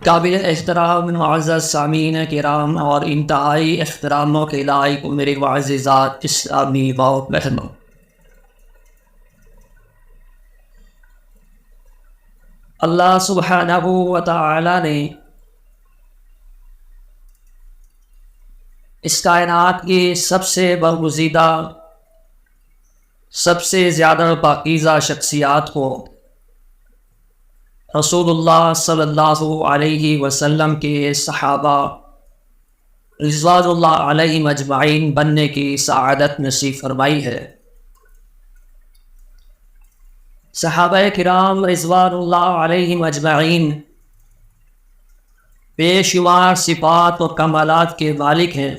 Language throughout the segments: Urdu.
قابل احترام معزز سامعین کرام اور انتہائی احتراموں کے لائق میرے معززات اسلامی بہنوں، اللہ سبحانہ و تعالی نے اس کائنات کی سب سے برگزیدہ، سب سے زیادہ پاکیزہ شخصیات کو رسول اللہ صلی اللہ علیہ وسلم کے صحابہ رضوان اللہ علیہم اجمعین بننے کی سعادت نصیب فرمائی ہے۔ صحابہ کرام رضوان اللہ علیہم اجمعین بے شمار صفات اور کمالات کے مالک ہیں،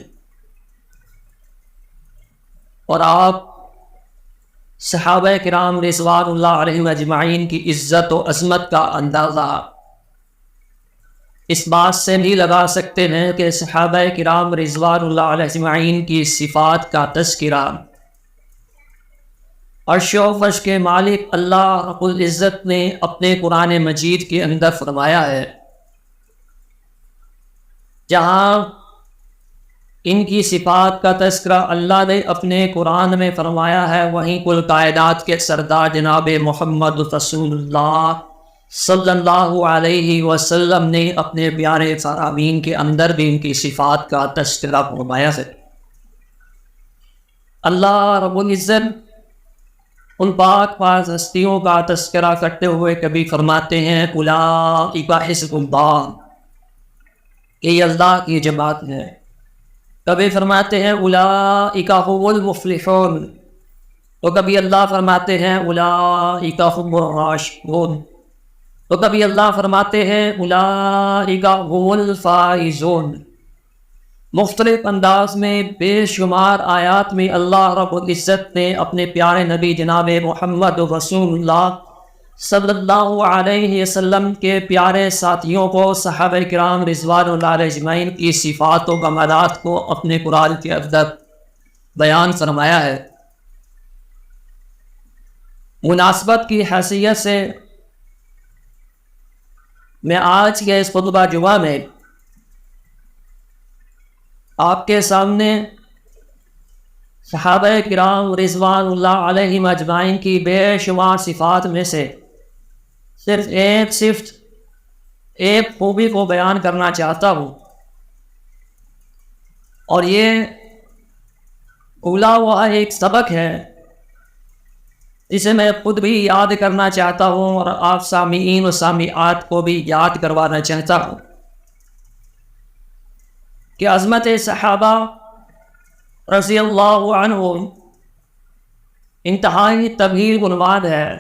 اور آپ صحابہ کرام رضوان اللہ علیہم اجمعین کی عزت و عظمت کا اندازہ اس بات سے بھی لگا سکتے ہیں کہ صحابہ کرام رضوان اللہ علیہ اجمعین کی صفات کا تذکرہ عرش و فرش کے مالک اللہ رب العزت نے اپنے قرآن مجید کے اندر فرمایا ہے۔ جہاں ان کی صفات کا تذکرہ اللہ نے اپنے قرآن میں فرمایا ہے، وہیں کل کائنات کے سردار جناب محمد رسول اللہ صلی اللہ علیہ وسلم نے اپنے پیارے فرامین کے اندر بھی ان کی صفات کا تذکرہ فرمایا ہے۔ اللہ رب العزت ان پاک پاک ہستیوں کا تذکرہ کرتے ہوئے کبھی فرماتے ہیں اولئک حزب اللہ، کہ یہ اللہ کی جماعت ہے، کبھی فرماتے ہیں اولئک هم المفلحون، تو کبھی اللہ فرماتے ہیں اولئک هم الراشدون، تو کبھی اللہ فرماتے ہیں اولئک هم الفائزون۔ مختلف انداز میں بے شمار آیات میں اللہ رب العزت نے اپنے پیارے نبی جناب محمد رسول اللہ صلی اللہ علیہ وسلم کے پیارے ساتھیوں کو، صحابہ کرام رضوان اللہ علیہ اجمعین کی صفات و کمالات کو اپنے قرآن کے اندر بیان فرمایا ہے۔ مناسبت کی حیثیت سے میں آج کے اس خطبہ جمعہ میں آپ کے سامنے صحابہ کرام رضوان اللہ علیہم اجمعین کی بے شمار صفات میں سے صرف ایک خوبی کو بیان کرنا چاہتا ہوں، اور یہ اولا ہوا ایک سبق ہے جسے میں خود بھی یاد کرنا چاہتا ہوں اور آپ سامعین و سامعات کو بھی یاد کروانا چاہتا ہوں کہ عظمت صحابہ رضی اللہ عنہم انتہائی طویل عنوان ہے،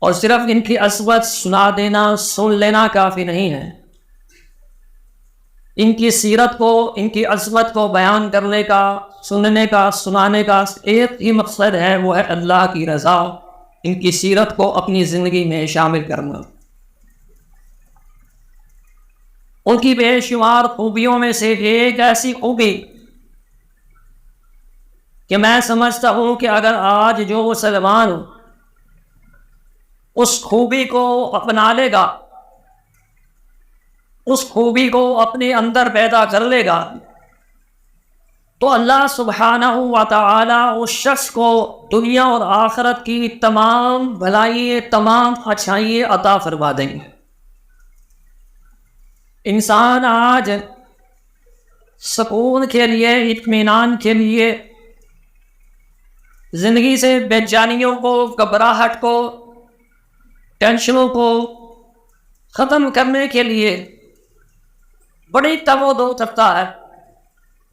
اور صرف ان کی عظمت سنا دینا، سن لینا کافی نہیں ہے۔ ان کی سیرت کو، ان کی عظمت کو بیان کرنے کا، سننے کا، سنانے کا ایک ہی مقصد ہے، وہ ہے اللہ کی رضا، ان کی سیرت کو اپنی زندگی میں شامل کرنا۔ ان کی بے شمار خوبیوں میں سے ایک ایسی خوبی کہ میں سمجھتا ہوں کہ اگر آج جو مسلمان اس خوبی کو اپنا لے گا، اس خوبی کو اپنے اندر پیدا کر لے گا، تو اللہ سبحانہ و تعالی اس شخص کو دنیا اور آخرت کی تمام بھلائی، تمام اچھائی عطا فرما دیں گے۔ انسان آج سکون کے لیے، اطمینان کے لیے، زندگی سے بے چینیوں کو، گھبراہٹ کو، ٹینشنوں کو ختم کرنے کے لیے بڑی تگ و دو کرتا ہے،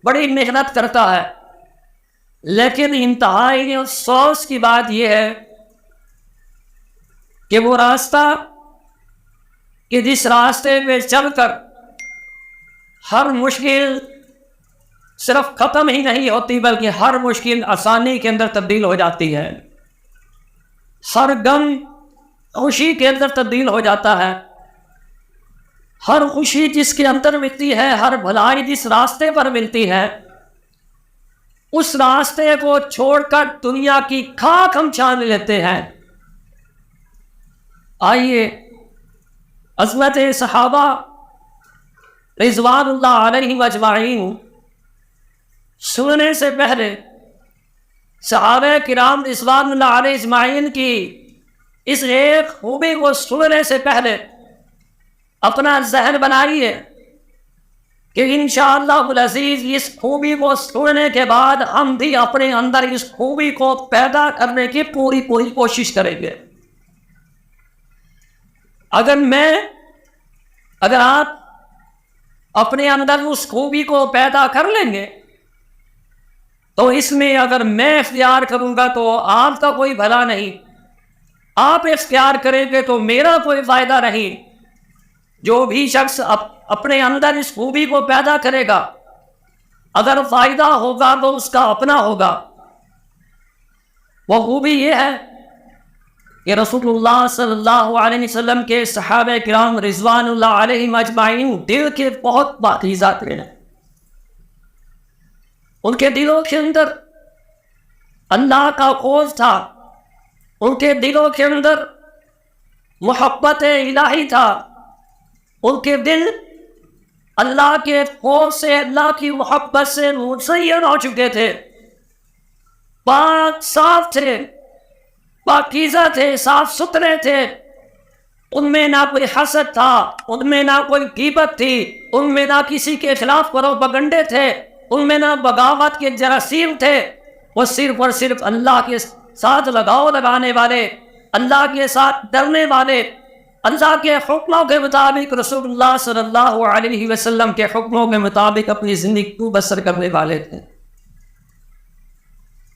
بڑی محنت کرتا ہے، لیکن انتہائی افسوس کی بات یہ ہے کہ وہ راستہ کہ جس راستے میں چل کر ہر مشکل صرف ختم ہی نہیں ہوتی بلکہ ہر مشکل آسانی کے اندر تبدیل ہو جاتی ہے، ہر غم خوشی کے اندر تبدیل ہو جاتا ہے، ہر خوشی جس کے اندر ملتی ہے، ہر بھلائی جس راستے پر ملتی ہے، اس راستے کو چھوڑ کر دنیا کی خاک ہم چھان لیتے ہیں۔ آئیے عظمت صحابہ رضوان اللہ علیہم اجمعین سننے سے پہلے، صحابہ کرام رضوان اللہ علیہ اجمعین کی اس ایک خوبی کو سننے سے پہلے اپنا ذہن بنائیے کہ انشاءاللہ العزیز اس خوبی کو سننے کے بعد ہم بھی اپنے اندر اس خوبی کو پیدا کرنے کی پوری کوشش کریں گے۔ اگر آپ اپنے اندر اس خوبی کو پیدا کر لیں گے تو اس میں اگر میں اختیار کروں گا تو آپ کا کوئی بھلا نہیں، آپ اختیار کریں گے تو میرا کوئی فائدہ نہیں۔ جو بھی شخص اپنے اندر اس خوبی کو پیدا کرے گا، اگر فائدہ ہوگا تو اس کا اپنا ہوگا۔ وہ خوبی یہ ہے کہ رسول اللہ صلی اللہ علیہ وسلم کے صحابہ کرام رضوان اللہ علیہم اجمعین دل کے بہت پاکیزہ تھے۔ ان کے دلوں کے اندر اللہ کا خوف تھا، ان کے دلوں کے اندر محبت الہی تھا، ان کے دل اللہ کے خوف سے، اللہ کی محبت سے مزین ہو چکے تھے، پاک صاف تھے، پاکیزہ تھے، صاف ستھرے تھے۔ ان میں نہ کوئی حسد تھا، ان میں نہ کوئی غیبت تھی، ان میں نہ کسی کے خلاف پروپیگنڈے تھے، ان میں نہ بغاوت کے جراثیم تھے۔ وہ صرف اور صرف اللہ کے ساتھ لگاؤ لگانے والے، اللہ کے ساتھ ڈرنے والے، اللہ کے حکموں کے مطابق، رسول اللہ صلی اللہ علیہ وسلم کے حکموں کے مطابق اپنی زندگی کو بسر کرنے والے تھے۔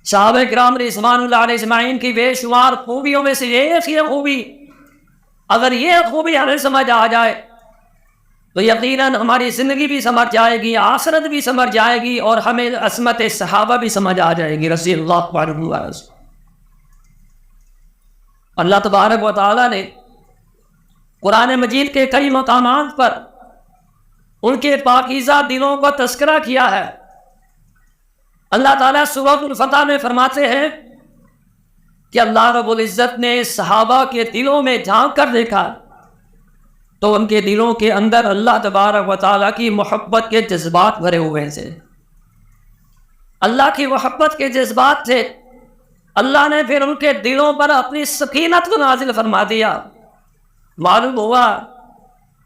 صحابہ کرام رضوان اللہ علیہ اجمعین کی بے شمار خوبیوں میں سے ایک یہ خوبی، اگر یہ خوبی ہمیں سمجھ آ جائے تو یقیناً ہماری زندگی بھی سمجھ جائے گی، آخرت بھی سمجھ جائے گی، اور ہمیں عظمت صحابہ بھی سمجھ آ جائے گی رضی اللہ عنہم۔ اللہ تبارک و تعالیٰ نے قرآن مجید کے کئی مقامات پر ان کے پاکیزہ دلوں کا تذکرہ کیا ہے۔ اللہ تعالیٰ سورۃ الفتح میں فرماتے ہیں کہ اللہ رب العزت نے صحابہ کے دلوں میں جھانک کر دیکھا تو ان کے دلوں کے اندر اللہ تبارک و تعالیٰ کی محبت کے جذبات بھرے ہوئے تھے، اللہ کی محبت کے جذبات تھے۔ اللہ نے پھر ان کے دلوں پر اپنی سکینت کو نازل فرما دیا۔ معلوم ہوا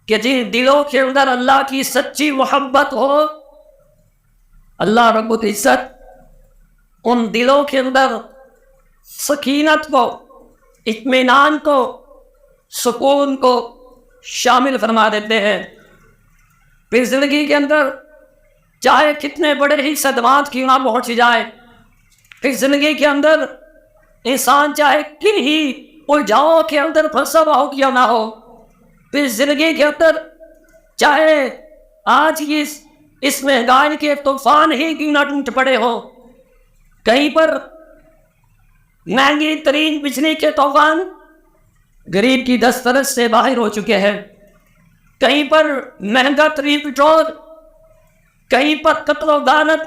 کہ جن دلوں کے اندر اللہ کی سچی محبت ہو، اللہ رب العزت ان دلوں کے اندر سکینت کو، اطمینان کو، سکون کو شامل فرما دیتے ہیں۔ پھر زندگی کے اندر چاہے کتنے بڑے ہی صدمات کیوں نہ پہنچ جائے، پھر زندگی کے اندر انسان چاہے کن ہی الجھاؤں کے اندر پھنسا ہوا ہو کیوں نہ ہو، پھر زندگی کے اندر چاہے آج کی اس مہنگائی کے طوفان ہی کیوں نہ ٹوٹ پڑے ہو، کہیں پر مہنگی ترین بجلی کے طوفان غریب کی دسترس سے باہر ہو چکے ہیں، کہیں پر مہنگا ترین پٹرول، کہیں پر قتل و غارت،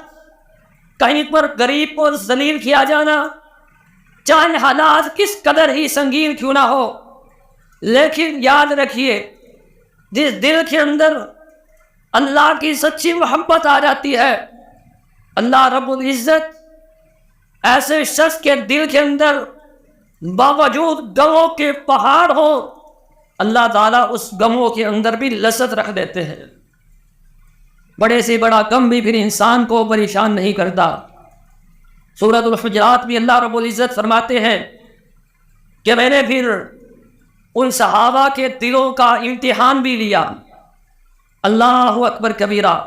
کہیں پر غریب کو ذلیل کیا جانا، چاہے حالات کس قدر ہی سنگین کیوں نہ ہو، لیکن یاد رکھیے جس دل کے اندر اللہ کی سچی محبت آ جاتی ہے، اللہ رب العزت ایسے شخص کے دل کے اندر باوجود غموں کے پہاڑ ہو، اللہ تعالیٰ اس غموں کے اندر بھی لذت رکھ دیتے ہیں۔ بڑے سے بڑا غم بھی پھر انسان کو پریشان نہیں کرتا۔ سورۃ الحجرات بھی اللہ رب العزت فرماتے ہیں کہ میں نے پھر ان صحابہ کے دلوں کا امتحان بھی لیا۔ اللہ اکبر کبیرہ۔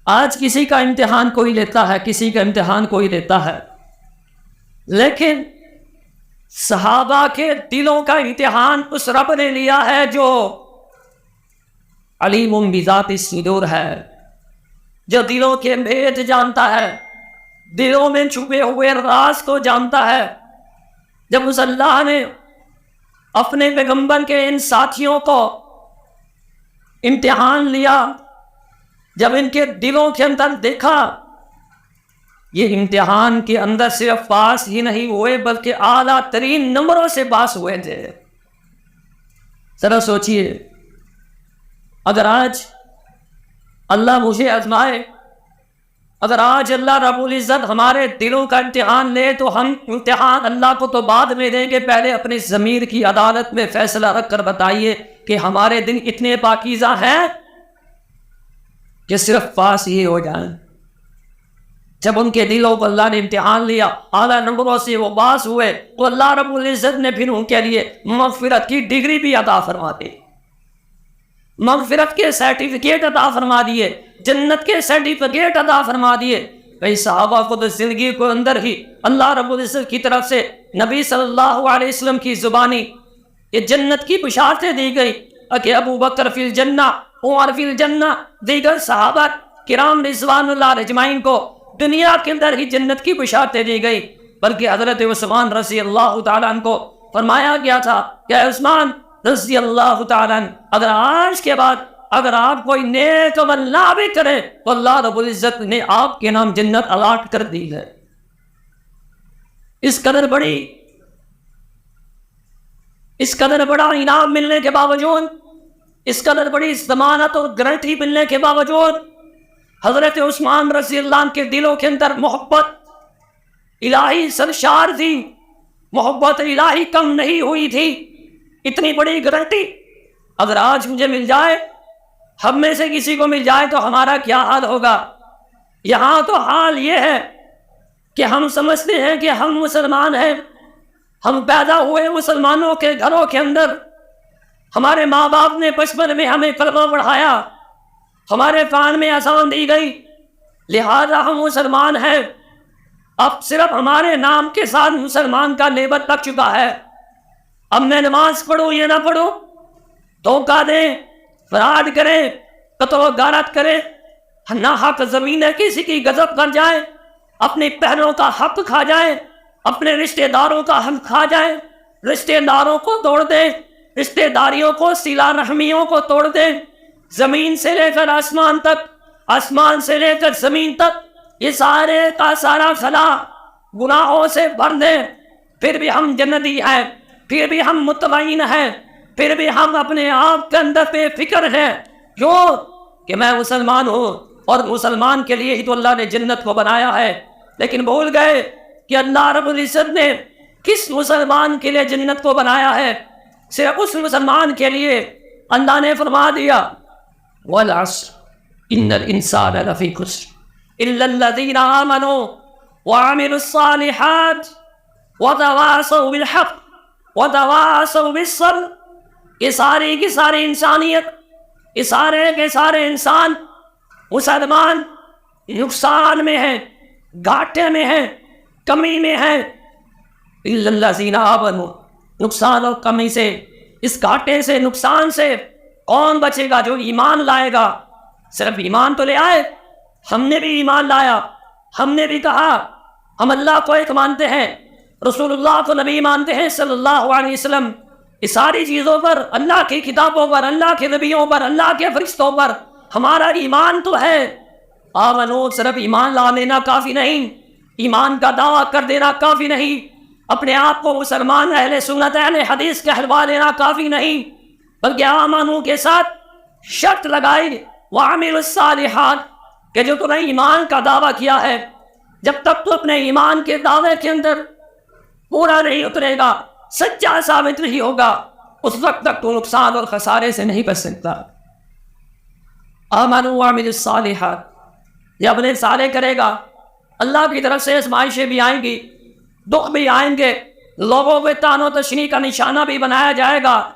آج کسی کا امتحان کوئی لیتا ہے، کسی کا امتحان کوئی لیتا ہے، لیکن صحابہ کے دلوں کا امتحان اس رب نے لیا ہے جو علیم بذات الصدور ہے، جو دلوں کے بھید جانتا ہے، دلوں میں چھپے ہوئے راز کو جانتا ہے۔ جب اس اللہ نے اپنے پیغمبر کے ان ساتھیوں کو امتحان لیا، جب ان کے دلوں کے اندر دیکھا، یہ امتحان کے اندر صرف پاس ہی نہیں ہوئے بلکہ اعلیٰ ترین نمبروں سے پاس ہوئے تھے۔ ذرا سوچئے، اگر آج اللہ مجھے آزمائے، اگر آج اللہ رب العزت ہمارے دلوں کا امتحان لے، تو ہم امتحان اللہ کو تو بعد میں دیں گے، پہلے اپنی ضمیر کی عدالت میں فیصلہ رکھ کر بتائیے کہ ہمارے دل اتنے پاکیزہ ہیں کہ صرف پاس ہی ہو جائیں۔ جب ان کے دلوں کو اللہ نے امتحان لیا، اعلیٰ نمبروں سے وہ پاس ہوئے، تو اللہ رب العزت نے پھر ان کے لیے مغفرت کی ڈگری بھی عطا فرما دی، مغفرت کے سرٹیفکیٹ عطا فرما دیے، جنت کے سرٹیفکیٹ عطا فرما دیے۔ کئی صحابہ کو تو زندگی کو اندر ہی اللہ رب العزت کی طرف سے نبی صلی اللہ علیہ وسلم کی زبانی یہ جنت کی بشارتیں دی گئی کہ ابو بکر فی الجنہ، عمر فی الجنہ، دیگر صحابہ کرام رضوان اللہ اجمعین کو دنیا کے اندر ہی جنت کی بشارتیں دی گئی، بلکہ حضرت عثمان رضی اللہ تعالیٰ عنہ کو فرمایا گیا تھا کہ عثمان رضی اللہ تعالیٰ عنہ، اگر آج کے بعد اگر آپ کوئی نیک عمل نہ بھی کرے تو اللہ رب العزت نے آپ کے نام جنت الاٹ کر دی ہے۔ اس قدر بڑا انعام ملنے کے باوجود، اس قدر بڑی ضمانت اور گارنٹی ملنے کے باوجود، حضرت عثمان رضی اللہ عنہ کے دلوں کے اندر محبت الہی سرشار تھی، محبت الہی کم نہیں ہوئی تھی۔ اتنی بڑی گارنٹی اگر آج مجھے مل جائے، ہم میں سے کسی کو مل جائے، تو ہمارا کیا حال ہوگا؟ یہاں تو حال یہ ہے کہ ہم سمجھتے ہیں کہ ہم مسلمان ہیں، ہم پیدا ہوئے مسلمانوں کے گھروں کے اندر، ہمارے ماں باپ نے بچپن میں ہمیں کلمہ پڑھایا، ہمارے کان میں اذان دی گئی، لہذا ہم مسلمان ہیں۔ اب صرف ہمارے نام کے ساتھ مسلمان کا لیبل لگ چکا ہے، اب میں نماز پڑھوں یا نہ پڑھوں، دھوکہ دیں، فراڈ کریں، قتل و غارت کریں، ناحق زمینیں کسی کی غصب کر جائیں، اپنی بہنوں کا حق کھا جائیں، اپنے رشتہ داروں کا حق کھا جائیں، رشتہ داروں کو توڑ دیں، رشتہ داریوں کو، صلہ رحمیوں کو توڑ دیں، زمین سے لے کر آسمان تک، آسمان سے لے کر زمین تک، یہ سارے کا سارا خلا گناہوں سے بھر دیں، پھر بھی ہم جنتی ہیں، پھر بھی ہم مطمئن ہیں، پھر بھی ہم اپنے آپ کے اندر بے فکر ہیں۔ کیوں؟ کہ میں مسلمان ہوں، اور مسلمان کے لیے ہی تو اللہ نے جنت کو بنایا ہے۔ لیکن بھول گئے کہ اللہ رب العزت نے کس مسلمان کے لیے جنت کو بنایا ہے؟ صرف اس مسلمان کے لیے اللہ نے فرما دیا وَالْعَصْرِ إِنَّ الْإِنسَانَ لَفِي خُسْرٍ إِلَّا الَّذِينَ آمَنُوا وَعَمِلُوا الصَّالِحَاتِ وَتَوَاصَوْا بِالْحَقِّ وَتَوَاصَوْا بِالصَّبْرِ۔ یہ ساری کی ساری انسانیت، یہ سارے کے سارے انسان مسلمان نقصان میں ہیں، گھاٹے میں ہیں، کمی میں ہیں۔ إِلَّا الَّذِينَ آمَنُوا، نقصان اور کمی سے، اس گھاٹے سے، نقصان سے کون بچے گا؟ جو ایمان لائے گا۔ صرف ایمان تو لے آئے، ہم نے بھی ایمان لایا، ہم نے بھی کہا ہم اللہ کو ایک مانتے ہیں، رسول اللہ کو نبی مانتے ہیں صلی اللہ علیہ وسلم۔ اس ساری چیزوں پر، اللہ کی کتابوں پر، اللہ کے نبیوں پر، اللہ کے فرشتوں پر ہمارا ایمان تو ہے۔ آمنو، صرف ایمان لا لینا کافی نہیں، ایمان کا دعویٰ کر دینا کافی نہیں، اپنے آپ کو مسلمان اہل سنت اہل حدیث کہلوا لینا کافی نہیں، بلکہ آمنو کے ساتھ شرط لگائی وعملوا الصالحات، کہ جو تم نے ایمان کا دعویٰ کیا ہے، جب تک تو اپنے ایمان کے دعوے کے اندر پورا نہیں اترے گا، سچا ثابت نہیں ہوگا، اس وقت تک تو نقصان اور خسارے سے نہیں بچ سکتا۔ آمنوا وعملوا الصالحات، یہ اپنے سارے کرے گا، اللہ کی طرف سے آزمائشیں بھی آئیں گی، دکھ بھی آئیں گے، لوگوں کو طعن و تشنیع کا نشانہ بھی بنایا جائے گا،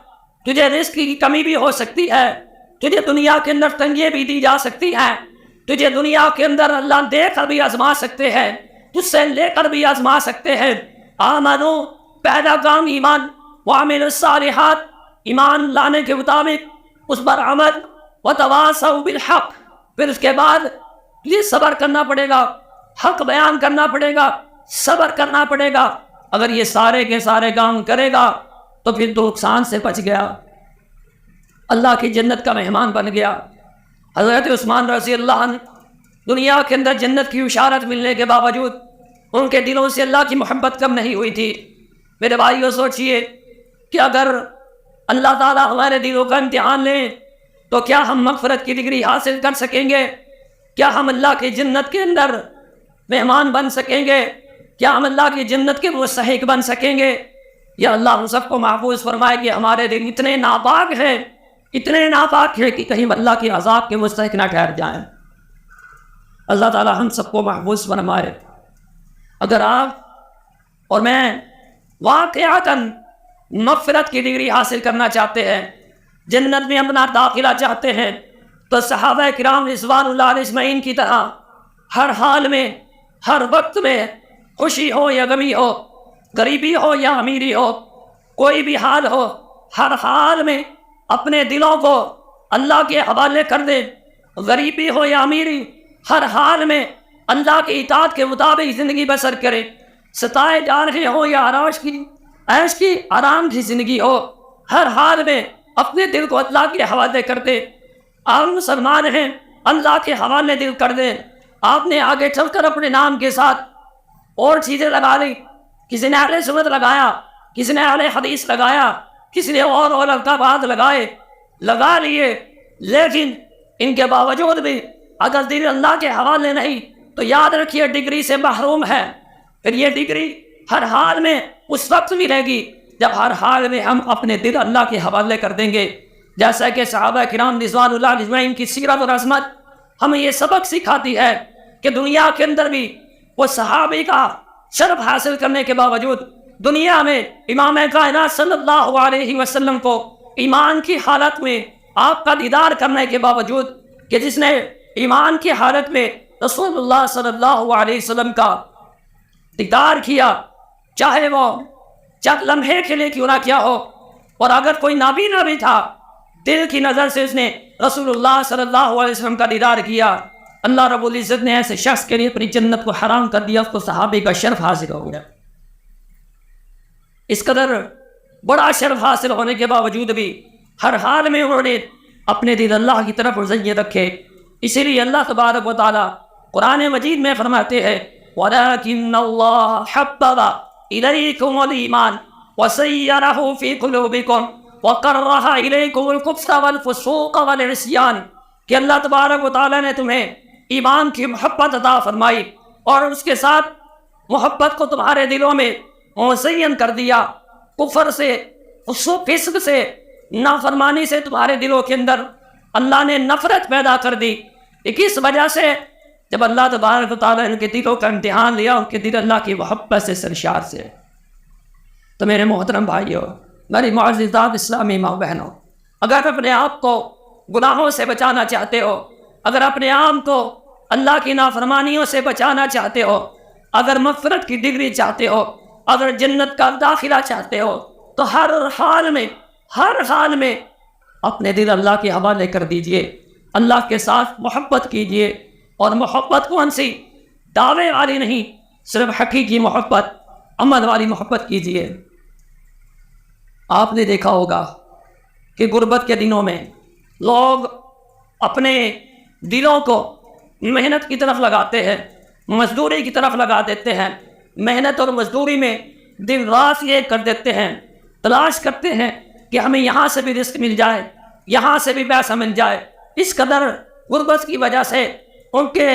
تجھے رزق کی کمی بھی ہو سکتی ہے، تجھے دنیا کے اندر تنگیاں بھی دی جا سکتی ہیں، تجھے دنیا کے اندر اللہ دے کر بھی آزما سکتے ہیں، تجھ سے لے کر بھی آزما سکتے ہیں۔ آمنو، پہلا کام ایمان، وعملوا الصالحات، ایمان لانے کے مطابق اس پر عمل، وتواصوا بالحق، پھر اس کے بعد یہ صبر کرنا پڑے گا، حق بیان کرنا پڑے گا، صبر کرنا پڑے گا۔ اگر یہ سارے کے سارے کام کرے گا تو پھر تو نقصان سے بچ گیا، اللہ کی جنت کا مہمان بن گیا۔ حضرت عثمان رضی اللہ عنہ دنیا کے اندر جنت کی اشارت ملنے کے باوجود ان کے دلوں سے اللہ کی محبت کم نہیں ہوئی تھی۔ میرے بھائیو، سوچئے کہ اگر اللہ تعالیٰ ہمارے دلوں کا امتحان لیں تو کیا ہم مغفرت کی ڈگری حاصل کر سکیں گے؟ کیا ہم اللہ کی جنت کے اندر مہمان بن سکیں گے؟ کیا ہم اللہ کی جنت کے مستحق بن سکیں گے؟ یا اللہ ہم سب کو محفوظ فرمائے کہ ہمارے دل اتنے ناپاک ہیں کہ کہیں اللہ کی عذاب کے مستحق نہ ٹھہر جائیں۔ اللہ تعالیٰ ہم سب کو محفوظ فرمائے۔ اگر آپ اور میں واقعتاً مغفرت کی ڈگری حاصل کرنا چاہتے ہیں، جنت میں اپنا داخلہ چاہتے ہیں، تو صحابہ کرام رضوان اللہ علیہ اجمعین کی طرح ہر حال میں، ہر وقت میں، خوشی ہو یا غمی ہو، غریبی ہو یا امیری ہو، کوئی بھی حال ہو، ہر حال میں اپنے دلوں کو اللہ کے حوالے کر دیں۔ غریبی ہو یا امیری، ہر حال میں اللہ کی اطاعت کے مطابق زندگی بسر کریں۔ ستائے جا رہے ہو یا عیش کی آرام کی زندگی ہو، ہر حال میں اپنے دل کو اللہ کے حوالے کر دیں۔ آپ مسلمان ہیں، اللہ کے حوالے دل کر دیں۔ آپ نے آگے چل کر اپنے نام کے ساتھ اور چیزیں لگا لی، کسی نے اہل سنت لگایا، کسی نے اہل حدیث لگایا، کسی نے اور القابات لگا لیے، لیکن ان کے باوجود بھی اگر دل اللہ کے حوالے نہیں تو یاد رکھیے ڈگری سے محروم ہے۔ پھر یہ ڈگری ہر حال میں اس وقت ملے گی جب ہر حال میں ہم اپنے دل اللہ کے حوالے کر دیں گے۔ جیسا کہ صحابہ کرام رضوان اللہ علیہ اجمعین کی سیرت اور عظمت ہمیں یہ سبق سکھاتی ہے کہ دنیا کے اندر بھی وہ صحابی کا شرف حاصل کرنے کے باوجود دنیا میں امام کائنات صلی اللہ علیہ وسلم کو ایمان کی حالت میں آپ کا دیدار کرنے کے باوجود، کہ جس نے ایمان کی حالت میں رسول اللہ صلی اللہ علیہ وسلم کا دیدار کیا، چاہے وہ چند لمحے کے لیے کیوں نہ کیا ہو، اور اگر کوئی نبی بھی تھا، دل کی نظر سے اس نے رسول اللہ صلی اللہ علیہ وسلم کا دیدار کیا، اللہ رب العزت نے ایسے شخص کے لیے اپنی جنت کو حرام کر دیا، اس کو صحابی کا شرف حاصل ہو گیا۔ اس قدر بڑا شرف حاصل ہونے کے باوجود بھی ہر حال میں انہوں نے اپنے دل اللہ کی طرف رجوع رکھے۔ اسی لیے اللہ تبارک و تعالیٰ قرآن مجید میں فرماتے ہیں وَلَكِنَّ اللَّهَ حَبَّبَ إِلَيْكُمُ الْإِيمَانَ وَزَيَّنَهُ فِي قُلُوبِكُمْ وَكَرَّهَ إِلَيْكُمُ الْكُفْرَ وَالْفُسُوقَ وَالْعِصْيَانَ، کہ اللہ تبارک و تعالیٰ نے تمہیں ایمان کی محبت عطا فرمائی اور اس کے ساتھ محبت کو تمہارے دلوں میں مزین کر دیا، کفر سے، فسق سے، نافرمانی سے تمہارے دلوں کے اندر اللہ نے نفرت پیدا کر دی۔ کس وجہ سے؟ جب اللہ تبارک و تعالیٰ ان کے دلوں کا امتحان لیا، ان کے دل اللہ کی محبت سے سرشار سے۔ تو میرے محترم بھائیوں، میری معززات اسلامی ماں بہنوں، اگر اپنے آپ کو گناہوں سے بچانا چاہتے ہو، اگر اپنے آپ کو اللہ کی نافرمانیوں سے بچانا چاہتے ہو، اگر مغفرت کی ڈگری چاہتے ہو، اگر جنت کا داخلہ چاہتے ہو، تو ہر حال میں اپنے دل اللہ کے حوالے کر دیجئے، اللہ کے ساتھ محبت کیجئے، اور محبت کون سی؟ دعوے والی نہیں، صرف حقیقی محبت، عمل والی محبت کیجئے۔ آپ نے دیکھا ہوگا کہ غربت کے دنوں میں لوگ اپنے دلوں کو محنت کی طرف لگاتے ہیں، مزدوری کی طرف لگا دیتے ہیں، محنت اور مزدوری میں دن رات یہ کر دیتے ہیں، تلاش کرتے ہیں کہ ہمیں یہاں سے بھی رزق مل جائے، یہاں سے بھی پیسہ مل جائے۔ اس قدر غربت کی وجہ سے ان کے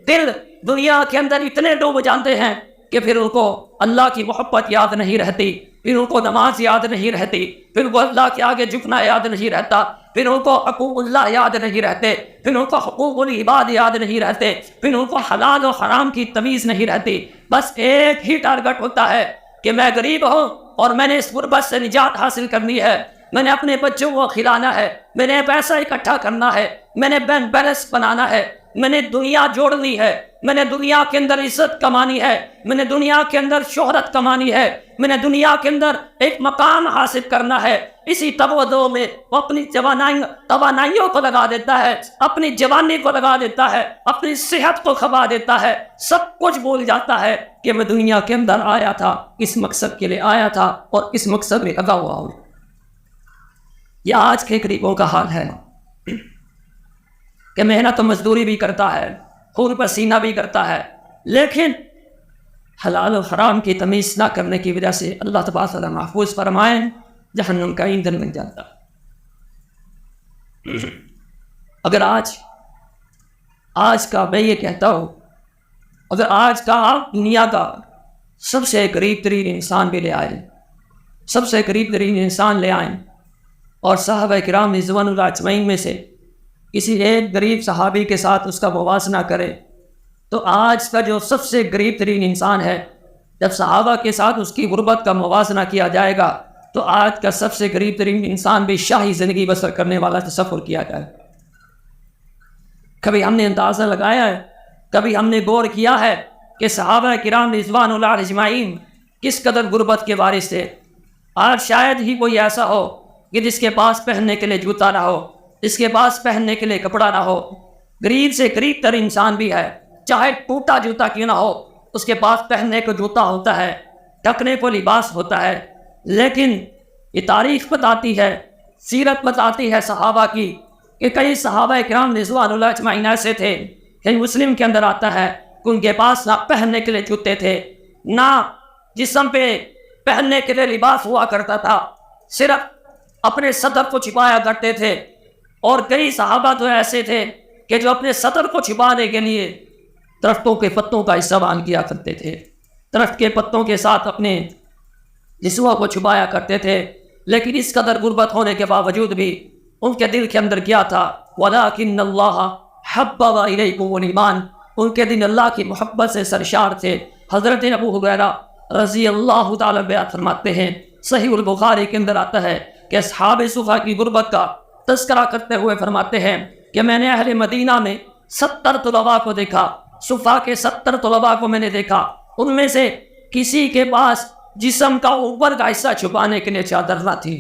دل دنیا کے اندر اتنے ڈوب جاتے ہیں کہ پھر ان کو اللہ کی محبت یاد نہیں رہتی، پھر ان کو نماز یاد نہیں رہتی، پھر ان کو اللہ کے آگے جھکنا یاد نہیں رہتا، پھر ان کو حقوق اللہ یاد نہیں رہتے، پھر ان کو حقوق العباد یاد نہیں رہتے، پھر ان کو حلال و حرام کی تمیز نہیں رہتی۔ بس ایک ہی ٹارگٹ ہوتا ہے کہ میں غریب ہوں اور میں نے اس غربت سے نجات حاصل کرنی ہے، میں نے اپنے بچوں کو کھلانا ہے، میں نے پیسہ اکٹھا کرنا ہے، میں نے بینک بیلنس بنانا ہے، میں نے دنیا جوڑنی ہے، میں نے دنیا کے اندر عزت کمانی ہے، میں نے دنیا کے اندر شہرت کمانی ہے، میں نے دنیا کے اندر ایک مقام حاصل کرنا ہے۔ اسی تبادو میں وہ اپنی توانائیوں کو لگا دیتا ہے، اپنی جوانی کو لگا دیتا ہے، اپنی صحت کو کھوا دیتا ہے، سب کچھ بھول جاتا ہے کہ میں دنیا کے اندر آیا تھا، اس مقصد کے لیے آیا تھا اور اس مقصد میں لگا ہوا ہوں۔ یہ آج کے غریبوں کا حال ہے کہ محنت و مزدوری بھی کرتا ہے، خون پسینہ بھی کرتا ہے، لیکن حلال و حرام کی تمیز نہ کرنے کی وجہ سے اللہ تبارک و تعالیٰ محفوظ فرمائیں، جہنم کا ایندھن بن جاتا۔ اگر آج کا میں یہ کہتا ہوں، اگر آج کا آپ دنیا کا سب سے قریب ترین انسان بھی لے آئیں، سب سے قریب ترین انسان لے آئیں، اور صحابہ کرام رضوان اللہ اجمعین میں سے کسی ایک غریب صحابی کے ساتھ اس کا موازنہ کرے، تو آج کا جو سب سے قریب ترین انسان ہے، جب صحابہ کے ساتھ اس کی غربت کا موازنہ کیا جائے گا تو آج کا سب سے قریب ترین انسان بھی شاہی زندگی بسر کرنے والا تصور کیا جائے۔ کبھی ہم نے اندازہ لگایا ہے، کبھی ہم نے غور کیا ہے کہ صحابہ کرام رضوان اللہ اجمعین کس قدر غربت کے وارث تھے؟ آج شاید ہی کوئی ایسا ہو کہ جس کے پاس پہننے کے لیے جوتا نہ ہو، جس کے پاس پہننے کے لیے کپڑا نہ ہو۔ غریب سے قریب تر انسان بھی ہے، چاہے ٹوٹا جوتا کیوں نہ ہو، اس کے پاس پہننے کو جوتا ہوتا ہے، ڈھکنے کو لباس ہوتا ہے۔ لیکن یہ تاریخ بتاتی ہے، سیرت بتاتی ہے صحابہ کی، کہ کئی صحابہ کرام رضوان اللہ اجمعین ایسے تھے، کئی مسلم کے اندر آتا ہے کہ ان کے پاس نہ پہننے کے لیے جوتے تھے، نہ جسم پہ پہننے کے لیے لباس ہوا کرتا تھا، صرف اپنے صدر کو چھپایا کرتے تھے۔ اور کئی صحابہ تو ایسے تھے کہ جو اپنے صدر کو چھپانے کے لیے درختوں کے پتوں کا استعمال کیا کرتے تھے، درخت کے پتوں کے ساتھ اپنے جسموں کو چھپایا کرتے تھے۔ لیکن اس قدر غربت ہونے کے باوجود بھی ان کے دل کے اندر کیا تھا؟ وَلَٰكِنَّ اللَّهَ حَبَّبَ إِلَيْكُمُ الْإِيمَانَ، ان کے دل اللہ کی محبت سے سرشار تھے۔ حضرت ابو ہریرہ رضی اللہ تعالیٰ بیان فرماتے ہیں، صحیح البخاری کے اندر آتا ہے کہ اصحاب صفا کی غربت کا تذکرہ کرتے ہوئے فرماتے ہیں کہ میں نے اہل مدینہ میں 70 طلباء کو دیکھا، صفا کے 70 طلباء کو میں نے دیکھا، ان میں سے کسی کے پاس جسم کا اوپر کا حصہ چھپانے کے لیے چادر نہ تھی۔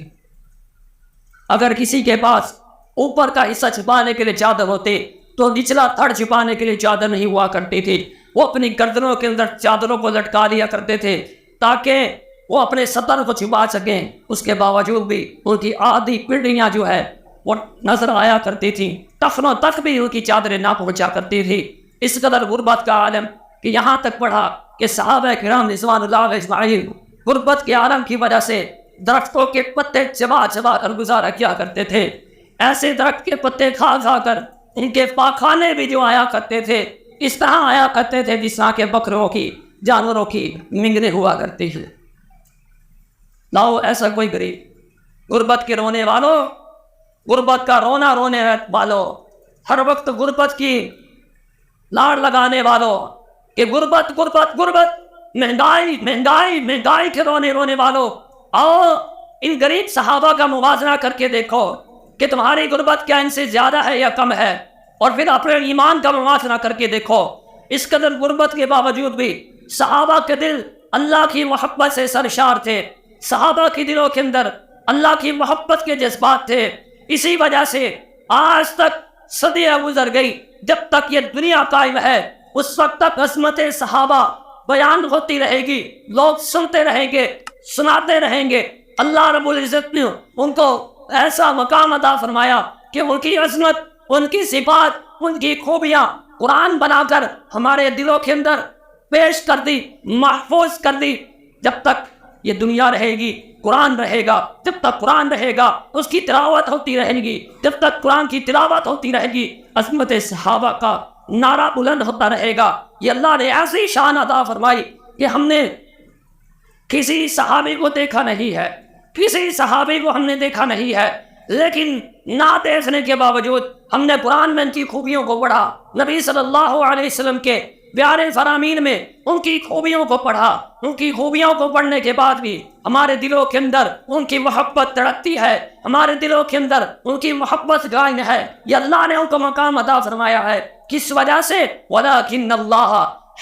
اگر کسی کے پاس اوپر کا حصہ چھپانے کے لیے چادر ہوتے تو نچلا تھڑ چھپانے کے لیے چادر نہیں ہوا کرتی تھی۔ وہ اپنی گردنوں کے اندر چادروں کو لٹکا لیا کرتے تھے تاکہ وہ اپنے سطر کو چھپا سکیں۔ اس کے باوجود بھی ان کی آدھی پیڑیاں جو ہے وہ نظر آیا کرتی تھیں، ٹخنوں تک بھی ان کی چادریں نہ پہنچا کرتی تھی۔ اس قدر غربت کا عالم کہ یہاں تک پڑھا کہ صحابہ کرام رضوان اللہ اجمعین غربت کے عالم کی وجہ سے درختوں کے پتے چبا چبا کر گزارا کیا کرتے تھے۔ ایسے درخت کے پتے کھا کھا کر ان کے پاخانے بھی جو آیا کرتے تھے اس طرح آیا کرتے تھے جس طرح کے بکروں کی، جانوروں کی منگنے ہوا کرتی ہے۔ لاؤ ایسا کوئی غریب، غربت کے رونے والوں، غربت کا رونا رونے والوں، ہر وقت غربت کی لاڑ لگانے والوں کہ غربت غربت غربت، مہنگائی مہنگائی مہنگائی کے رونے والوں، آؤ ان غریب صحابہ کا موازنہ کر کے دیکھو کہ تمہاری غربت کیا ان سے زیادہ ہے یا کم ہے، اور پھر اپنے ایمان کا موازنہ کر کے دیکھو۔ اس قدر غربت کے باوجود بھی صحابہ کے دل اللہ کی محبت سے سرشار تھے، صحابہ کے دلوں کے اندر اللہ کی محبت کے جذبات تھے۔ اسی وجہ سے آج تک صدیاں گزر گئی، جب تک یہ دنیا قائم ہے اس وقت تک عظمت صحابہ بیان ہوتی رہے گی، لوگ سنتے رہیں گے، سناتے رہیں گے۔ اللہ رب العزت نے ان کو ایسا مقام عطا فرمایا کہ ان کی عظمت، ان کی صفات، ان کی خوبیاں قرآن بنا کر ہمارے دلوں کے اندر پیش کر دی، محفوظ کر دی۔ جب تک یہ دنیا رہے گی قرآن رہے گا، جب تک قرآن رہے گا اس کی تلاوت ہوتی رہے گی، جب تک قرآن کی تلاوت ہوتی رہے گی عظمت صحابہ کا نعرہ بلند ہوتا رہے گا۔ یہ اللہ نے ایسی شان عطا فرمائی کہ ہم نے کسی صحابی کو دیکھا نہیں ہے، کسی صحابی کو ہم نے دیکھا نہیں ہے، لیکن نہ دیکھنے کے باوجود ہم نے قرآن میں ان کی خوبیوں کو پڑھا، نبی صلی اللہ علیہ وسلم کے پیارے فرامین میں ان کی خوبیوں کو پڑھا۔ ان کی خوبیوں کو پڑھنے کے بعد بھی ہمارے دلوں کے اندر ان کی محبت تڑپتی ہے، ہمارے دلوں کے اندر ان کی محبت قائم ہے۔ یہ اللہ نے ان کو مقام عطا فرمایا ہے، کس وجہ سے؟ وَلَٰكِنَّ اللَّهَ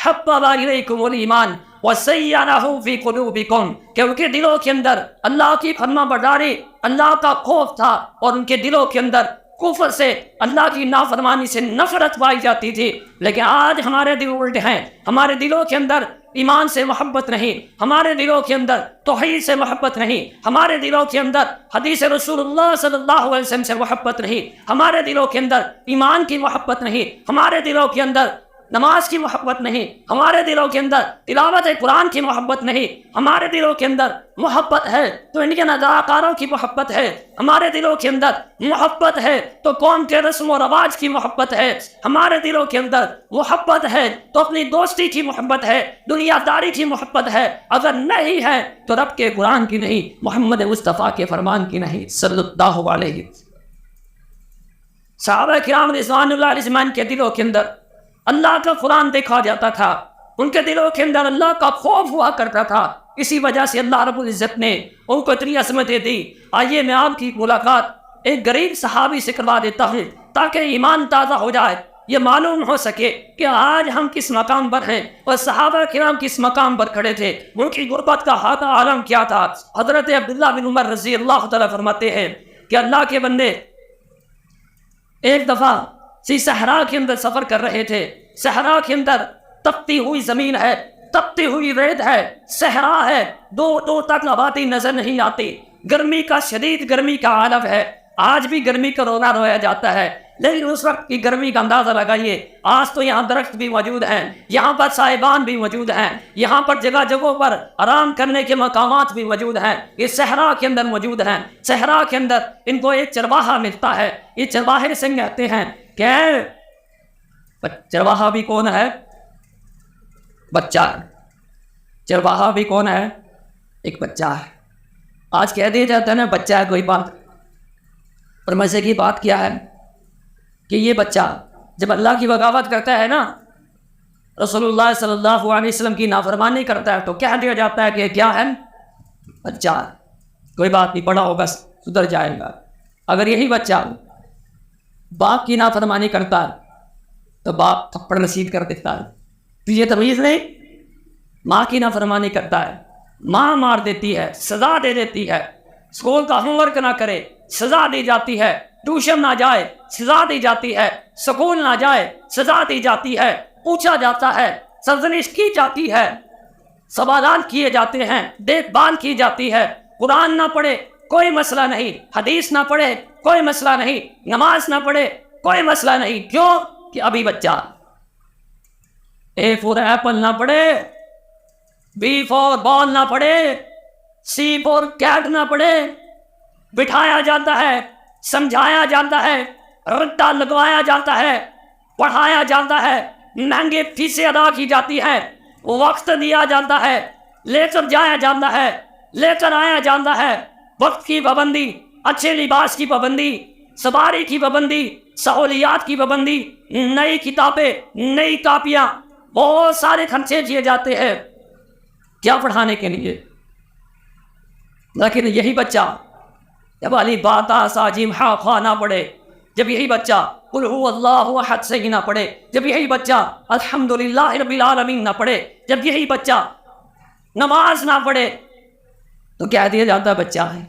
حَبَّبَ إِلَيْكُمُ الْإِيمَانَ وَزَيَّنَهُ فِي قُلُوبِكُمْ، کہ ان کے دلوں کے اندر اللہ کی فرما برداری، اللہ کا خوف تھا، اور ان کے دلوں کے اندر کفر سے، اللہ کی نافرمانی سے نفرت پائی جاتی تھی۔ لیکن آج ہمارے دل الٹ ہیں، ہمارے دلوں کے اندر ایمان سے محبت نہیں، ہمارے دلوں کے اندر توحید سے محبت نہیں، ہمارے دلوں کے اندر حدیث رسول اللہ صلی اللہ علیہ وسلم سے محبت نہیں، ہمارے دلوں کے اندر ایمان کی محبت نہیں، ہمارے دلوں کے اندر نماز کی محبت نہیں، ہمارے دلوں کے اندر تلاوت قرآن کی محبت نہیں، ہمارے دلوں کے اندر محبت ہے تو انڈین اداکاروں کی محبت ہے، ہمارے دلوں کے اندر محبت ہے تو قوم کے رسم و رواج کی محبت ہے، ہمارے دلوں کے اندر محبت ہے تو اپنی دوستی کی محبت ہے، دنیا داری کی محبت ہے، اگر نہیں ہے تو رب کے قرآن کی نہیں، محمد مصطفیٰ کے فرمان کی نہیں صلی اللہ علیہ وسلم۔ صحابہ کرام رضوان اللہ علیہ اجمعین کے دلوں کے اندر اللہ کا قرآن دیکھا جاتا تھا، ان کے دلوں کے اندر اللہ کا خوف ہوا کرتا تھا، اسی وجہ سے اللہ رب العزت نے ان کو اتنی عظمتیں دی۔ آئیے میں آپ کی ملاقات ایک غریب صحابی سے کروا دیتا ہوں تاکہ ایمان تازہ ہو جائے، یہ معلوم ہو سکے کہ آج ہم کس مقام پر ہیں اور صحابہ کرام کس مقام پر کھڑے تھے، ان کی غربت کا حال عالم کیا تھا۔ حضرت عبداللہ بن عمر رضی اللہ تعالیٰ فرماتے ہیں کہ اللہ کے بندے ایک دفعہ صحرا کے اندر سفر کر رہے تھے، صحرا کے اندر تپتی ہوئی زمین ہے، تپتی ہوئی ریت ہے، صحرا ہے، دور تک آبادی نظر نہیں آتی، گرمی کا شدید گرمی کا عالم ہے۔ آج بھی گرمی کا رونا رویا جاتا ہے، لیکن اس وقت کی گرمی کا اندازہ لگائیے، آج تو یہاں درخت بھی موجود ہیں، یہاں پر سائبان بھی موجود ہیں، یہاں پر جگہ جگہوں پر آرام کرنے کے مقامات بھی موجود ہیں، یہ صحرا کے اندر موجود ہیں۔ صحرا کے اندر ان کو ایک چرواہا ملتا ہے، یہ چرواہے سے کہتے ہیں کہ چرواہا بھی کون ہے؟ بچہ ہے۔ چرواہا بھی کون ہے؟ ایک بچہ ہے۔ آج کہہ دیا جاتا ہے نا بچہ ہے کوئی بات، اور مزے کی بات کیا ہے کہ یہ بچہ جب اللہ کی بغاوت کرتا ہے نا، رسول اللہ صلی اللہ علیہ وسلم کی نافرمانی کرتا ہے تو کہہ دیا جاتا ہے کہ کیا ہے؟ بچہ ہے، کوئی بات نہیں، بڑا ہوگا سدھر جائے گا۔ اگر یہی بچہ باپ کی نافرمانی کرتا ہے تو باپ تھپڑ رسید کر دیتا ہے، تو یہ تمیز نہیں، ماں کی نافرمانی کرتا ہے ماں مار دیتی ہے، سزا دے دیتی ہے، اسکول کا ہوم ورک نہ کرے سزا دی جاتی ہے، ٹیوشن نہ جائے سزا دی جاتی ہے، سکول نہ جائے سزا دی جاتی ہے، پوچھا جاتا ہے، سرزنش کی جاتی ہے، سوالات کیے جاتے ہیں، دیکھ بھال کی جاتی ہے۔ قرآن نہ پڑھے کوئی مسئلہ نہیں، حدیث نہ پڑھے کوئی مسئلہ نہیں، نماز نہ پڑھے کوئی مسئلہ نہیں، کیوں کہ ابھی بچہ۔ اے فور ایپل نہ پڑھے، بی فور بال نہ پڑھے، سی فور کیٹ نہ پڑھے، بٹھایا جاتا ہے، سمجھایا جاتا ہے، رٹا لگوایا جاتا ہے، پڑھایا جاتا ہے، مہنگی فیسیں ادا کی جاتی ہے، وقت دیا جاتا ہے، لے کر جایا جاتا ہے، لے کر آیا جاتا ہے، وقت کی پابندی، اچھے لباس کی پابندی، سواری کی پابندی، سہولیات کی پابندی، نئی کتابیں، نئی کاپیاں، بہت سارے خرچے کیے جاتے ہیں کیا پڑھانے کے لیے۔ لیکن یہی بچہ جب علی باتا ساجم ہا خواہ نہ پڑھے، جب یہی بچہ قل هو اللہ احد سے ہی نہ پڑھے، جب یہی بچہ الحمدللہ رب العالمین نہ پڑھے، جب یہی بچہ نماز نہ پڑھے تو کہہ دیا جاتا ہے بچہ ہے۔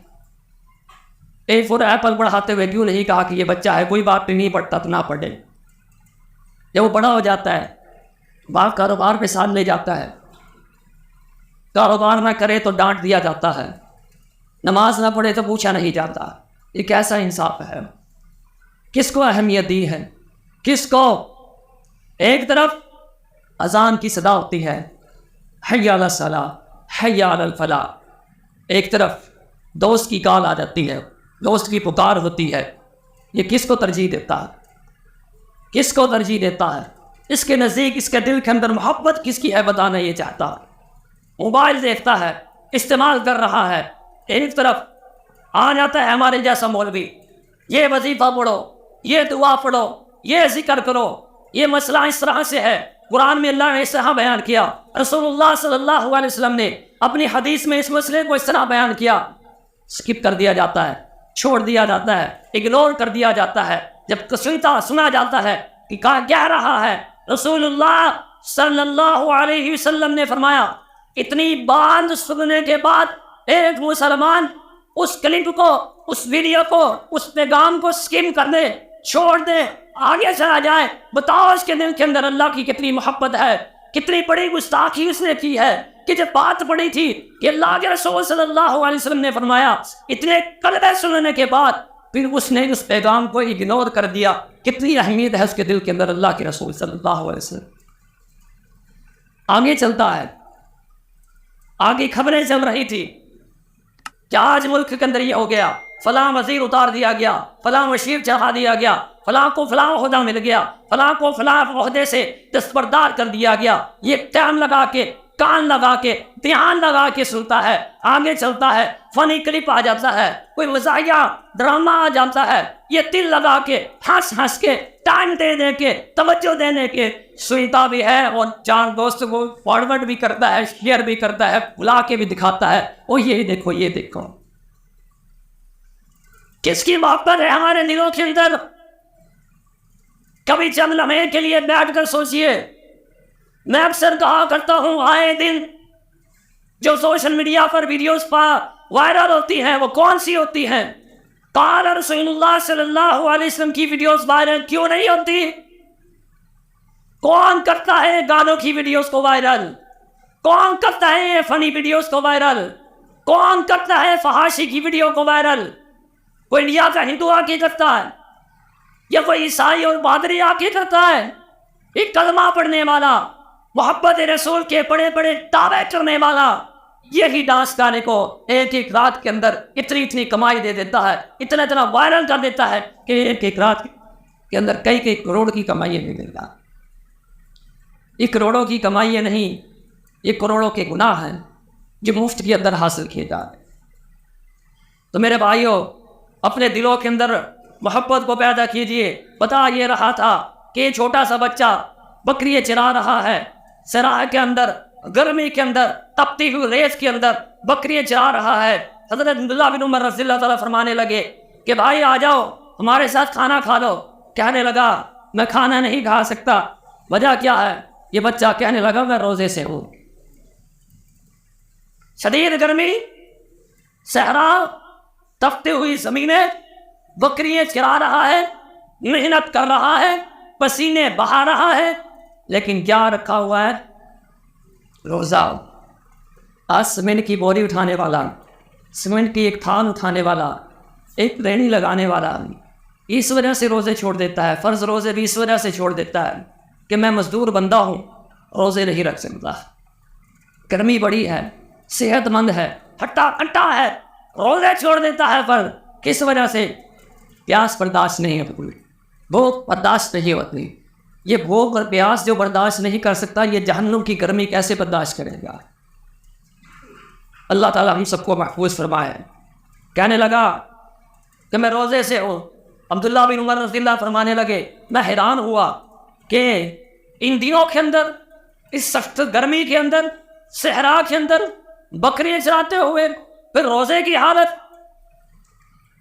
اے فور ایپل پڑھاتے ہوئے کیوں نہیں کہا کہ یہ بچہ ہے، کوئی بات نہیں پڑھتا تو نہ پڑھے۔ جب وہ بڑا ہو جاتا ہے باپ کاروبار پہ ساتھ لے جاتا ہے، کاروبار نہ کرے تو ڈانٹ دیا جاتا ہے، نماز نہ پڑھے تو پوچھا نہیں جاتا۔ یہ کیسا انصاف ہے؟ کس کو اہمیت دی ہے؟ کس کو؟ ایک طرف اذان کی صدا ہوتی ہے، حی علی الصلاۃ، حی علی الفلاح، ایک طرف دوست کی کال آ جاتی ہے، دوست کی پکار ہوتی ہے، یہ کس کو ترجیح دیتا ہے؟ کس کو ترجیح دیتا ہے؟ اس کے نزدیک، اس کے دل کے اندر محبت کس کی ہے بتانا یہ چاہتا ہے۔ موبائل دیکھتا ہے، استعمال کر رہا ہے، ایک طرف آ جاتا ہے ہمارے جیسا مولوی، یہ وظیفہ پڑھو، یہ دعا پڑھو، یہ ذکر کرو، یہ مسئلہ اس طرح سے ہے، قرآن میں اللہ نے اس طرح بیان کیا، رسول اللہ صلی اللہ علیہ وسلم نے اپنی حدیث میں اس مسئلے کو اس طرح بیان کیا۔ سکپ کر دیا جاتا ہے، چھوڑ دیا جاتا ہے، اگنور کر دیا جاتا ہے۔ جب سنا جاتا ہے کہ کہہ رہا ہے رسول اللہ صلی اللہ علیہ وسلم نے فرمایا، اتنی بات سننے کے بعد ایک مسلمان اس کلپ کو، اس ویڈیو کو، اس پیغام کو سکپ کر دے، چھوڑ دے، آگے چلا جائے، بتاؤ اس کے دل کے اندر اللہ کی کتنی محبت ہے، کتنی بڑی گستاخی اس نے کی ہے کہ جب بات پڑی تھی کہ اللہ کے رسول صلی اللہ علیہ وسلم نے فرمایا، اتنے کلمے سننے کے بعد پھر اس نے اس پیغام کو اگنور کر دیا۔ کتنی اہمیت ہے اس کے دل کے اندر اللہ کے رسول صلی اللہ علیہ وسلم۔ آگے چلتا ہے، آگے خبریں چل رہی تھی کہ آج ملک کے اندر یہ ہو گیا، فلاں وزیر اتار دیا گیا، فلاں وزیر چڑھا دیا گیا، فلاں کو فلاں عہدہ مل گیا، فلاں کو فلاں عہدے سے دستبردار کر دیا گیا. یہ ٹائم لگا کے، کان لگا کے، دھیان لگا کے سنتا ہے، آگے چلتا ہے، فنی کلپ آ جاتا ہے، کوئی مزاحیہ ڈرامہ آ جاتا ہے، یہ دل لگا کے، ہنس ہنس کے، ٹائم دے کے، توجہ دینے کے سنتا بھی ہے، اور چار دوست کو فارورڈ بھی کرتا ہے، شیئر بھی کرتا ہے، بلا کے بھی دکھاتا ہے، وہ یہ دیکھو یہ دیکھو. کس کی محبت ہے ہمارے دلوں کے اندر؟ کبھی چند لمحے کے لیے بیٹھ کر سوچئے. میں اکثر کہا کرتا ہوں، آئے دن جو سوشل میڈیا پر ویڈیوز وائرل ہوتی ہیں وہ کون سی ہوتی ہیں؟ قال رسول اللہ صلی اللہ علیہ وسلم کی ویڈیوز وائرل کیوں نہیں ہوتی؟ کون کرتا ہے گانوں کی ویڈیوز کو وائرل؟ کون کرتا ہے فنی ویڈیوز کو وائرل؟ کون کرتا ہے فحاشی کی ویڈیو کو وائرل؟ کوئی انڈیا کا ہندو آ کے کرتا ہے، یا کوئی عیسائی اور پادری آ کے کرتا ہے؟ ایک کلمہ پڑھنے والا، محبت رسول کے بڑے بڑے دعوے کرنے والا، یہی ڈانس گانے کو ایک ایک رات کے اندر اتنی کمائی دے دیتا ہے، اتنا وائرل کر دیتا ہے کہ ایک رات کے اندر کئی کروڑ کی کمائی دے دیتا ہے. یہ کروڑوں کی کمائی نہیں، یہ کروڑوں کے گناہ ہیں جو مفت کے اندر حاصل کیے جا رہے ہیں. تو میرے بھائیوں، اپنے دلوں کے اندر محبت کو پیدا کیجئے. بتا یہ رہا تھا کہ چھوٹا سا بچہ بکریاں چرا رہا ہے، سراہ کے اندر، گرمی کے اندر، تپتی ہوئی ریت کے اندر بکریاں چرا رہا ہے. حضرت عبداللہ بن عمر رضی اللہ تعالیٰ فرمانے لگے کہ بھائی آ جاؤ ہمارے ساتھ کھانا کھا لو. کہنے لگا میں کھانا نہیں کھا سکتا. وجہ کیا ہے؟ یہ بچہ کہنے لگا میں روزے سے ہوں. شدید گرمی، صحرا، تپتی ہوئی زمینیں، بکریاں چرا رہا ہے، محنت کر رہا ہے، پسینے بہا رہا ہے، لیکن کیا رکھا ہوا ہے؟ روزہ. آج سیمنٹ کی بوری اٹھانے والا، سیمنٹ کی ایک تھان اٹھانے والا، ایک رینی لگانے والا اس وجہ سے روزے چھوڑ دیتا ہے. فرض روزے بھی اس وجہ سے چھوڑ دیتا ہے کہ میں مزدور بندہ ہوں، روزے نہیں رکھ سکتا. گرمی بڑی ہے، صحت مند ہے، ہٹا کٹا ہے، روزے چھوڑ دیتا ہے. پر کس وجہ سے؟ پیاس برداشت نہیں ہوتی، بھوک برداشت نہیں ہوتی. یہ بھوک اور پیاس جو برداشت نہیں کر سکتا، یہ جہنم کی گرمی کیسے برداشت کرے گا؟ اللہ تعالیٰ ہم سب کو محفوظ فرمائے. کہنے لگا کہ میں روزے سے ہوں. عبداللہ بن عمر رضی اللہ فرمانے لگے میں حیران ہوا کہ ان دنوں کے اندر، اس سخت گرمی کے اندر، صحرا کے اندر بکریاں چراتے ہوئے پھر روزے کی حالت.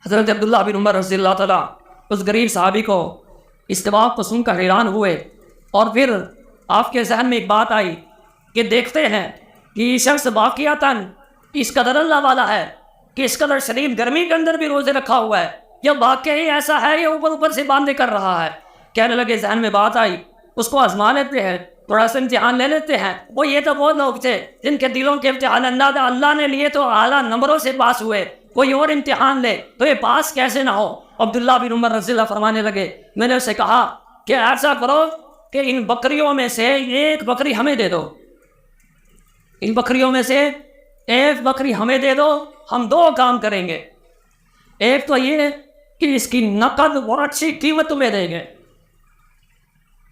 حضرت عبداللہ بن عمر رضی اللہ تعالیٰ اس غریب صحابی کو اس جواب کو سن کر حیران ہوئے، اور پھر آپ کے ذہن میں ایک بات آئی کہ دیکھتے ہیں کہ یہ شخص واقعتاً اس قدر اللہ والا ہے کہ اس قدر شدید گرمی کے اندر بھی روزے رکھا ہوا ہے، یا واقعی ایسا ہے یا اوپر سے باندھے کر رہا ہے. کہنے لگے ذہن میں بات آئی، اس کو آزما لیتے ہیں، تھوڑا سا امتحان لے لیتے ہیں. وہ یہ تو وہ لوگ تھے جن کے دلوں کے امتحان اللہ نے لیے تو اعلیٰ نمبروں سے پاس ہوئے، کوئی اور امتحان لے تو یہ پاس کیسے نہ ہو. عبداللہ بن عمر رضی اللہ فرمانے لگے میں نے اسے کہا کہ ایسا کرو کہ ان بکریوں میں سے ایک بکری ہمیں دے دو، ان بکریوں میں سے ایک بکری ہمیں دے دو، ہم دو کام کریں گے. ایک تو یہ کہ اس کی نقد بہت اچھی قیمت تمہیں دیں گے.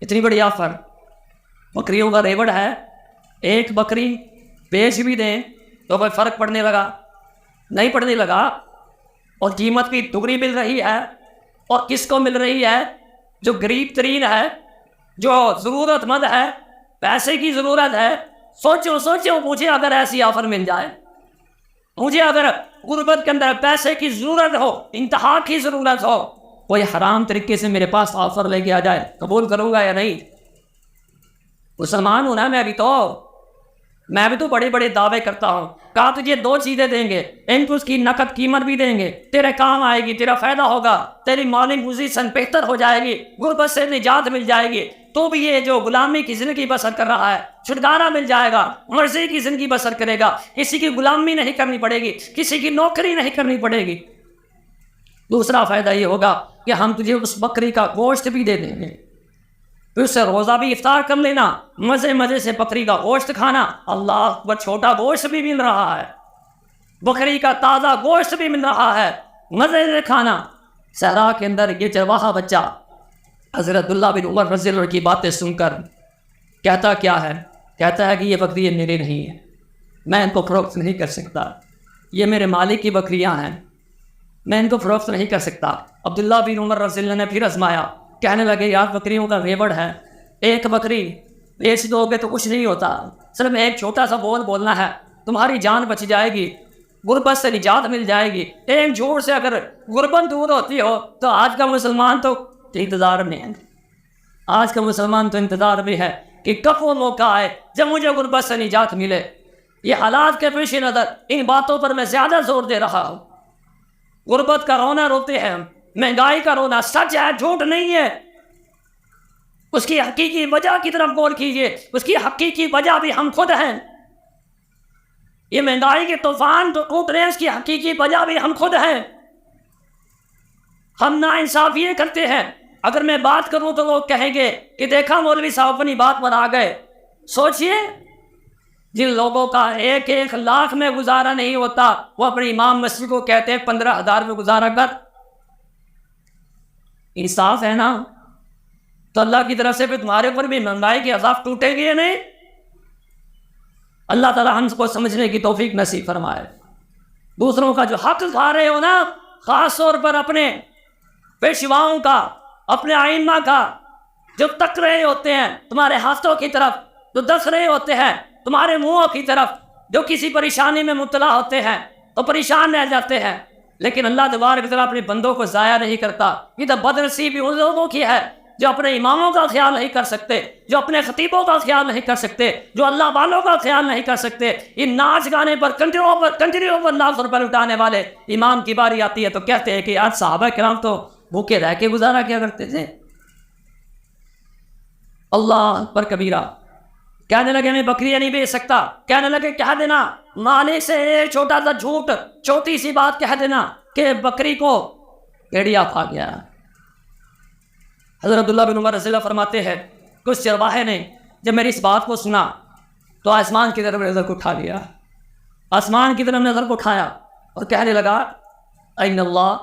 اتنی بڑی آفر، بکریوں کا ریوڑ ہے، ایک بکری بیچ بھی دیں تو کوئی فرق پڑنے لگا؟ نہیں پڑنے لگا. اور قیمت بھی دگنی مل رہی ہے. اور کس کو مل رہی ہے؟ جو غریب ترین ہے، جو ضرورت مند ہے، پیسے کی ضرورت ہے. سوچو مجھے اگر ایسی آفر مل جائے، مجھے اگر غربت کے اندر پیسے کی ضرورت ہو، انتہا کی ضرورت ہو، کوئی حرام طریقے سے میرے پاس آفر لے کے آ جائے، قبول کروں گا یا نہیں؟ مسلمان ہوں نا میں بھی تو بڑے بڑے دعوے کرتا ہوں. کہا تجھے دو چیزیں دیں گے، ان کو اس کی نقد قیمت بھی دیں گے، تیرے کام آئے گی، تیرا فائدہ ہوگا، تیری مالی پوزیشن بہتر ہو جائے گی، غربت سے نجات مل جائے گی، تو بھی یہ جو غلامی کی زندگی بسر کر رہا ہے چھٹکارا مل جائے گا، مرضی کی زندگی بسر کرے گا، کسی کی غلامی نہیں کرنی پڑے گی، کسی کی نوکری نہیں کرنی پڑے گی. دوسرا فائدہ یہ ہوگا کہ ہم تجھے اس بکری کا گوشت بھی دے دیں گے. پھر اس سے روزہ بھی افطار کر لینا، مزے مزے سے بکری کا گوشت کھانا، اللہ اکبر، چھوٹا گوشت بھی مل رہا ہے، بکری کا تازہ گوشت بھی مل رہا ہے، مزے سے کھانا۔ صحرا کے اندر یہ چرواہا بچہ حضرت عبداللہ بن عمر رضی اللہ عنہ کی باتیں سن کر کہتا کیا ہے؟ کہتا ہے کہ یہ بکری میری نہیں ہے، میں ان کو فروخت نہیں کر سکتا، یہ میرے مالک کی بکریاں ہیں، میں ان کو فروخت نہیں کر سکتا۔ عبداللہ بن عمر رضی اللہ عنہ نے پھر آزمایا، کہنے لگے یار بکریوں کا ریوڑ ہے، ایک بکری بیچ دو گے تو کچھ نہیں ہوتا، صرف ایک چھوٹا سا بول بولنا ہے، تمہاری جان بچ جائے گی، غربت سے نجات مل جائے گی۔ ایک جھوٹ سے اگر غربت دور ہوتی ہو تو آج کا مسلمان تو انتظار میں ہے، آج کا مسلمان تو انتظار میں ہے کہ کب وہ موقع آئے جب مجھے غربت سے نجات ملے۔ یہ حالات کے پیش نظر ان باتوں پر میں زیادہ زور دے رہا ہوں۔ غربت کا رونا روتے ہیں، مہنگائی کا رونا سچ ہے، جھوٹ نہیں ہے۔ اس کی حقیقی وجہ کی طرف غور کیجئے، اس کی حقیقی وجہ بھی ہم خود ہیں۔ یہ مہنگائی کے طوفان جو ٹوٹ رہے ہیں، اس کی حقیقی وجہ بھی ہم خود ہیں۔ ہم ناانصافی یہ کرتے ہیں، اگر میں بات کروں تو لوگ کہیں گے کہ دیکھا مولوی صاحب اپنی بات پر آ گئے۔ سوچئے جن لوگوں کا 1 لاکھ میں گزارا نہیں ہوتا، وہ اپنے امام مسجد کو کہتے ہیں 15,000 میں گزارا کر۔ انصاف ہے نا؟ تو اللہ کی طرف سے پھر تمہارے اوپر بھی مہنگائی کے عذاب ٹوٹے گی نہیں؟ اللہ تعالیٰ ہم کو سمجھنے کی توفیق نصیب فرمائے۔ دوسروں کا جو حق کھا رہے ہو نا، خاص طور پر اپنے پیشواؤں کا، اپنے ائمہ کا، جو تک رہے ہوتے ہیں تمہارے ہاتھوں کی طرف، جو دس رہے ہوتے ہیں تمہارے منہوں کی طرف، جو کسی پریشانی میں مبتلا ہوتے ہیں تو پریشان رہ جاتے ہیں، لیکن اللہ تبارک و تعالیٰ اپنے بندوں کو ضائع نہیں کرتا۔ یہ تو بدنصیبی ان لوگوں کی ہے جو اپنے اماموں کا خیال نہیں کر سکتے، جو اپنے خطیبوں کا خیال نہیں کر سکتے، جو اللہ والوں کا خیال نہیں کر سکتے۔ ان ناچ گانے پر کنٹریوں پر لاکھ روپے لٹانے والے امام کی باری آتی ہے تو کہتے ہیں کہ آج صحابہ کرام تو بھوکے رہ کے گزارا کیا کرتے تھے۔ اللہ پر کبیرہ۔ کہنے لگے میں بکریاں نہیں بیچ سکتا، کہنے لگے کہہ دینا مالک سے ایک چھوٹا سا جھوٹ، چھوٹی سی بات کہہ دینا کہ بکری کو بھیڑیا کھا گیا۔ حضرت عبداللہ بن عمر رضی اللہ فرماتے ہیں کچھ چرواہے نے جب میری اس بات کو سنا تو آسمان کی طرف نظر کو اٹھا لیا، آسمان کی طرف نظر کو اٹھایا اور کہنے لگا این اللہ،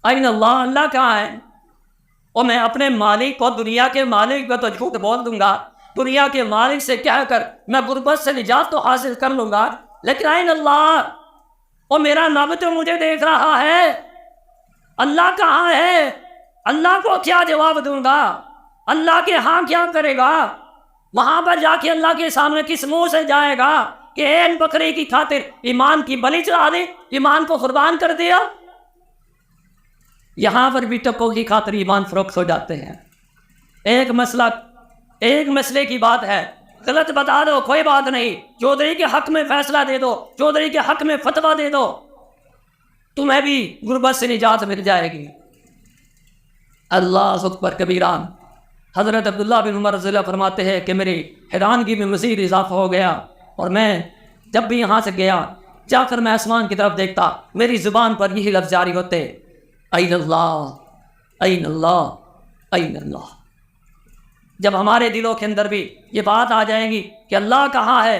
این اللہ، اللہ کہاں ہے؟ اور میں اپنے مالک کو، دنیا کے مالک کو تو جھوٹ بول دوں گا، دنیا کے مالک سے کہہ کر میں غربت سے نجات تو حاصل کر لوں گا، لیکن این اللہ، اور میرا رب تو مجھے دیکھ رہا ہے، اللہ کہاں ہے؟ اللہ کو کیا جواب دوں گا؟ اللہ کے ہاں کیا کرے گا؟ وہاں پر جا کے اللہ کے سامنے کس منہ سے جائے گا کہ این بکری کی خاطر ایمان کی بلی چڑھا دی، ایمان کو قربان کر دیا؟ یہاں پر بھی ٹکوں کی خاطر ایمان فروخت ہو جاتے ہیں۔ ایک مسئلے کی بات ہے، غلط بتا دو کوئی بات نہیں، چودھری کے حق میں فیصلہ دے دو، چودھری کے حق میں فتویٰ دے دو، تمہیں بھی غربت سے نجات مل جائے گی۔ اللہ اکبر کبیران۔ حضرت عبداللہ بن عمر رضی اللہ فرماتے ہیں کہ میری حیرانگی میں مزید اضافہ ہو گیا، اور میں جب بھی یہاں سے گیا جا کر میں آسمان کی طرف دیکھتا، میری زبان پر یہی لفظ جاری ہوتے، این اللہ، این اللہ، این اللہ۔ جب ہمارے دلوں کے اندر بھی یہ بات آ جائے گی کہ اللہ کہاں ہے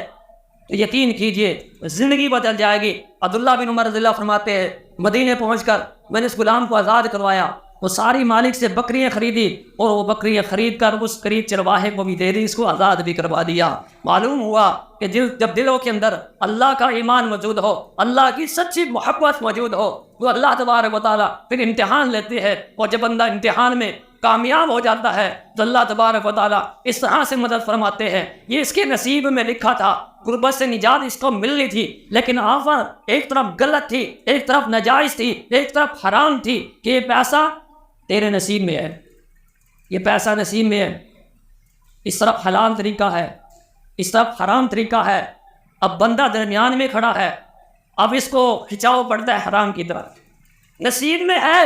تو یقین کیجئے زندگی بدل جائے گی۔ عبداللہ بن عمر رضی اللہ فرماتے ہیں مدینے پہنچ کر میں نے اس غلام کو آزاد کروایا، وہ ساری مالک سے بکریاں خریدی اور وہ بکریاں خرید کر اس قریب چرواہے کو بھی دے دی، اس کو آزاد بھی کروا دیا۔ معلوم ہوا کہ جب دلوں کے اندر اللہ کا ایمان موجود ہو، اللہ کی سچی محبت موجود ہو، وہ اللہ تبارک و تعالیٰ پھر امتحان لیتے ہیں، اور جب بندہ امتحان میں کامیاب ہو جاتا ہے تو اللہ تبارک و تعالیٰ اس طرح سے مدد فرماتے ہیں۔ یہ اس کے نصیب میں لکھا تھا، غربت سے نجات اس کو ملنی تھی، لیکن آفر ایک طرف غلط تھی، ایک طرف ناجائز تھی، ایک طرف حرام تھی کہ یہ پیسہ تیرے نصیب میں ہے، یہ پیسہ نصیب میں ہے، اس طرف حلال طریقہ ہے، اس طرف حرام طریقہ ہے۔ اب بندہ درمیان میں کھڑا ہے، اب اس کو کھچاؤ پڑتا ہے حرام کی طرف، نصیب میں ہے۔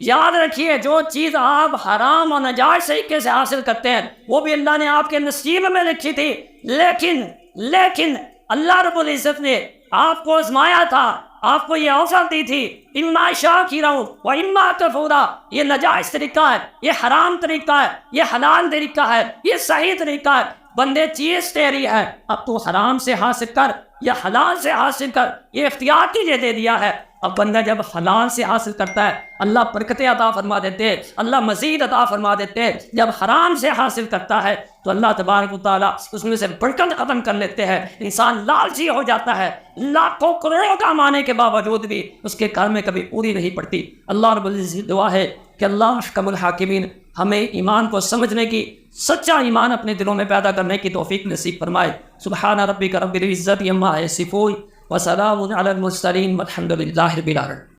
یاد رکھیے جو چیز آپ حرام اور ناجائز طریقے سے حاصل کرتے ہیں وہ بھی اللہ نے آپ کے نصیب میں لکھی تھی، لیکن اللہ رب العزت نے آپ کو آزمایا تھا، آپ کو یہ اوسر دی تھی، اما شاکرا و اما کفورا، یہ ناجائز طریقہ ہے، یہ حرام طریقہ ہے، یہ حلال طریقہ ہے، یہ صحیح طریقہ ہے، بندے چیز تیری ہے، اب تو حرام سے حاصل کر یا حلال سے حاصل کر، یہ اختیار تجھے دے دیا ہے۔ اب بندہ جب حلال سے حاصل کرتا ہے اللہ برکتیں عطا فرما دیتے ہیں، اللہ مزید عطا فرما دیتے ہیں، جب حرام سے حاصل کرتا ہے تو اللہ تبارک و تعالیٰ اس میں سے برکت ختم کر لیتے ہیں، انسان لالچی ہو جاتا ہے، لاکھوں کروڑوں کمانے کے باوجود بھی اس کے گھر میں کبھی پوری نہیں پڑتی۔ اللہ رب العزت دعا ہے کہ اللہ احکم الحاکمین ہمیں ایمان کو سمجھنے کی، سچا ایمان اپنے دلوں میں پیدا کرنے کی توفیق نصیب فرمائے۔ سبحان ربک رب العزت عما یصفون وسلام علی المرسلین والحمد للہ رب العالمین۔